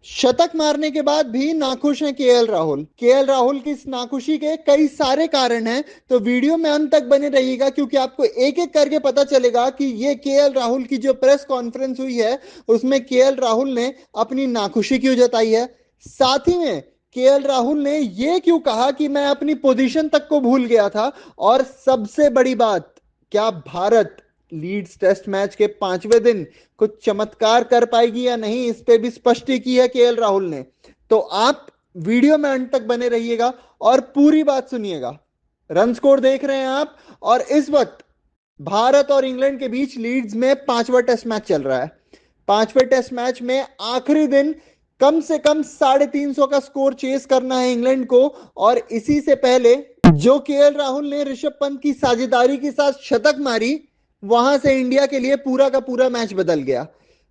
शतक मारने के बाद भी नाखुश हैं केएल राहुल। केएल राहुल की इस नाखुशी के कई सारे कारण हैं, तो वीडियो में अंत तक बने रहिएगा क्योंकि आपको एक एक करके पता चलेगा कि ये केएल राहुल की जो प्रेस कॉन्फ्रेंस हुई है उसमें केएल राहुल ने अपनी नाखुशी क्यों जताई है। साथ ही में केएल राहुल ने यह क्यों कहा कि मैं अपनी पोजीशन तक को भूल गया था। और सबसे बड़ी बात, क्या भारत लीड्स टेस्ट मैच के 5वें दिन कुछ चमत्कार कर पाएगी या नहीं, इस पे भी स्पष्टि की है केएल राहुल ने। तो आप वीडियो में अंत तक बने रहिएगा और पूरी बात सुनिएगा। रन स्कोर देख रहे हैं आप, और इस वक्त भारत और इंग्लैंड के बीच लीड्स में 5वां टेस्ट मैच चल रहा है। 5वें टेस्ट मैच में आखिरी दिन कम से कम 350 का स्कोर चेस करना है इंग्लैंड को। और इसी से पहले जो केएल राहुल ने ऋषभ पंत की साझेदारी के साथ शतक मारी, वहां से इंडिया के लिए पूरा का पूरा मैच बदल गया।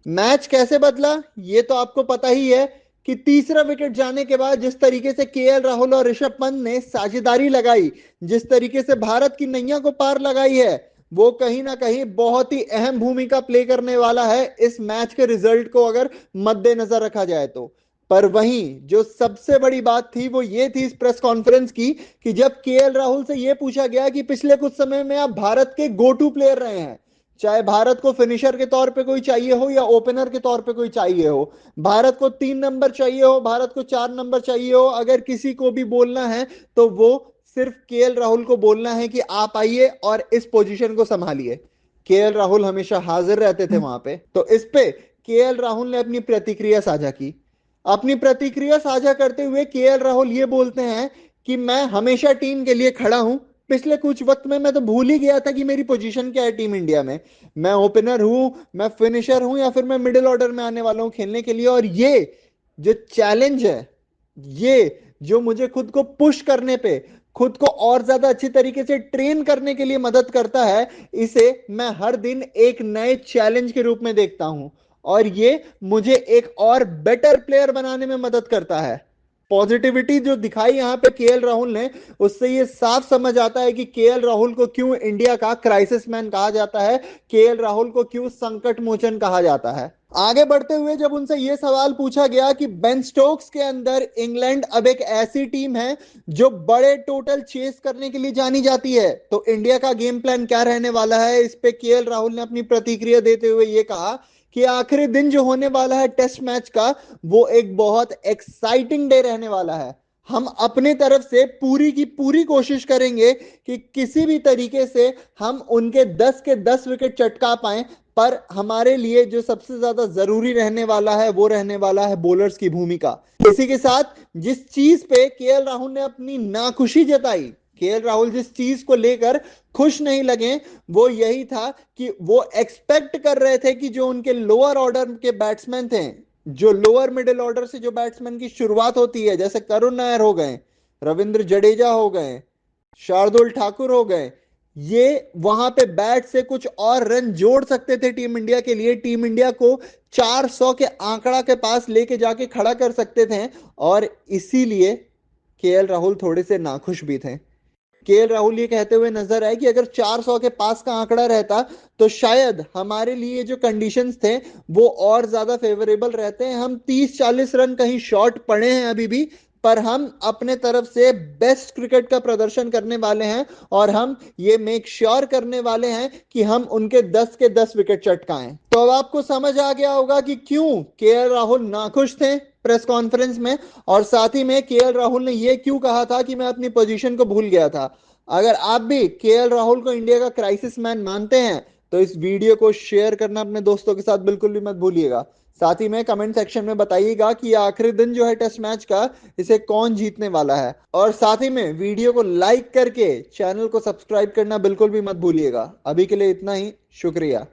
मैच कैसे बदला ये तो आपको पता ही है कि तीसरा विकेट जाने के बाद जिस तरीके से केएल राहुल और ऋषभ पंत ने साझेदारी लगाई, जिस तरीके से भारत की नैया को पार लगाई है, वो कहीं ना कहीं बहुत ही अहम भूमिका प्ले करने वाला है इस मैच के रिजल्ट को अगर मद्देनजर रखा जाए तो। पर वहीं जो सबसे बड़ी बात थी वो ये थी इस प्रेस कॉन्फ्रेंस की कि जब केएल राहुल से यह पूछा गया कि पिछले कुछ समय में आप भारत के गो टू प्लेयर रहे हैं, चाहे भारत को फिनिशर के तौर पे कोई चाहिए हो या ओपनर के तौर पे कोई चाहिए हो, भारत को 3 नंबर चाहिए हो, भारत को 4 नंबर चाहिए हो, अगर किसी को भी बोलना है तो वो सिर्फ केएल राहुल को बोलना है कि आप आइए और इस पोजीशन को संभालिए। केएल राहुल हमेशा हाजिर रहते थे वहां पे। तो इस पे केएल राहुल ने अपनी प्रतिक्रिया साझा की। अपनी प्रतिक्रिया साझा करते हुए केएल राहुल ये बोलते हैं कि मैं हमेशा टीम के लिए खड़ा हूं। पिछले कुछ वक्त में मैं तो भूल ही गया था कि मेरी पोजीशन क्या है टीम इंडिया में। मैं ओपनर हूं, मैं फिनिशर हूं, या फिर मैं मिडिल ऑर्डर में आने वाला हूं खेलने के लिए। और ये जो चैलेंज है, ये जो मुझे खुद को पुश करने पे, खुद को और ज्यादा अच्छी तरीके से ट्रेन करने के लिए मदद करता है, इसे मैं हर दिन एक नए चैलेंज के रूप में देखता हूं। और ये मुझे एक और बेटर प्लेयर बनाने में मदद करता है। पॉजिटिविटी जो दिखाई यहां पे केएल राहुल ने, उससे ये साफ समझ आता है कि केएल राहुल को क्यों इंडिया का क्राइसिस मैन कहा जाता है, केएल राहुल को क्यों संकट मोचन कहा जाता है। आगे बढ़ते हुए जब उनसे यह सवाल पूछा गया कि बेन स्टोक्स के अंदर इंग्लैंड अब एक ऐसी टीम है जो बड़े टोटल चेस करने के लिए जानी जाती है, तो इंडिया का गेम प्लान क्या रहने वाला है, इस पे केएल राहुल ने अपनी प्रतिक्रिया देते हुए यह कहा कि आखिरी दिन जो होने वाला है टेस्ट मैच का, वो एक बहुत एक्साइटिंग डे रहने वाला है। हम अपने तरफ से पूरी की पूरी कोशिश करेंगे कि किसी भी तरीके से हम उनके 10 के 10 विकेट चटका पाएं। पर हमारे लिए जो सबसे ज्यादा जरूरी रहने वाला है वो रहने वाला है बॉलर्स की भूमिका। इसी के साथ जिस चीज पे केएल राहुल ने अपनी नाखुशी जताई, केएल राहुल जिस चीज को लेकर खुश नहीं लगे, वो यही था कि वो एक्सपेक्ट कर रहे थे कि जो उनके लोअर ऑर्डर के बैट्समैन थे, जो लोअर मिडिल ऑर्डर से जो बैट्समैन की शुरुआत होती है, जैसे करुण नायर हो गए, रविंद्र जडेजा हो गए, शार्दुल ठाकुर हो गए, ये वहां पे बैट से कुछ और रन जोड़ सकते थे टीम इंडिया के लिए, टीम इंडिया को 400 के आंकड़ा के पास लेके जाके खड़ा कर सकते थे। और इसीलिए केएल राहुल थोड़े से नाखुश भी थे। केएल राहुल ये कहते हुए नजर आए कि अगर 400 के पास का आंकड़ा रहता तो शायद हमारे लिए जो कंडीशंस थे वो और ज्यादा फेवरेबल रहते हैं। हम 30-40 रन कहीं शॉर्ट पड़े हैं अभी भी, पर हम अपने तरफ से बेस्ट क्रिकेट का प्रदर्शन करने वाले हैं और हम ये मेक श्योर करने वाले हैं कि हम उनके 10 के 10 विकेट चटकाएं। तो अब आपको समझ आ गया होगा कि क्यों केएल राहुल नाखुश थे प्रेस कॉन्फ्रेंस में, और साथ ही में केएल राहुल ने यह क्यों कहा था कि मैं अपनी पोजीशन को भूल गया था। अगर आप भी केएल राहुल को इंडिया का क्राइसिस मैन मानते हैं तो इस वीडियो को शेयर करना अपने दोस्तों के साथ बिल्कुल भी मत भूलिएगा। साथ ही में कमेंट सेक्शन में बताइएगा कि आखिरी दिन जो है टेस्ट मैच का, इसे कौन जीतने वाला है। और साथ ही में वीडियो को लाइक करके चैनल को सब्सक्राइब करना बिल्कुल भी मत भूलिएगा। अभी के लिए इतना ही, शुक्रिया।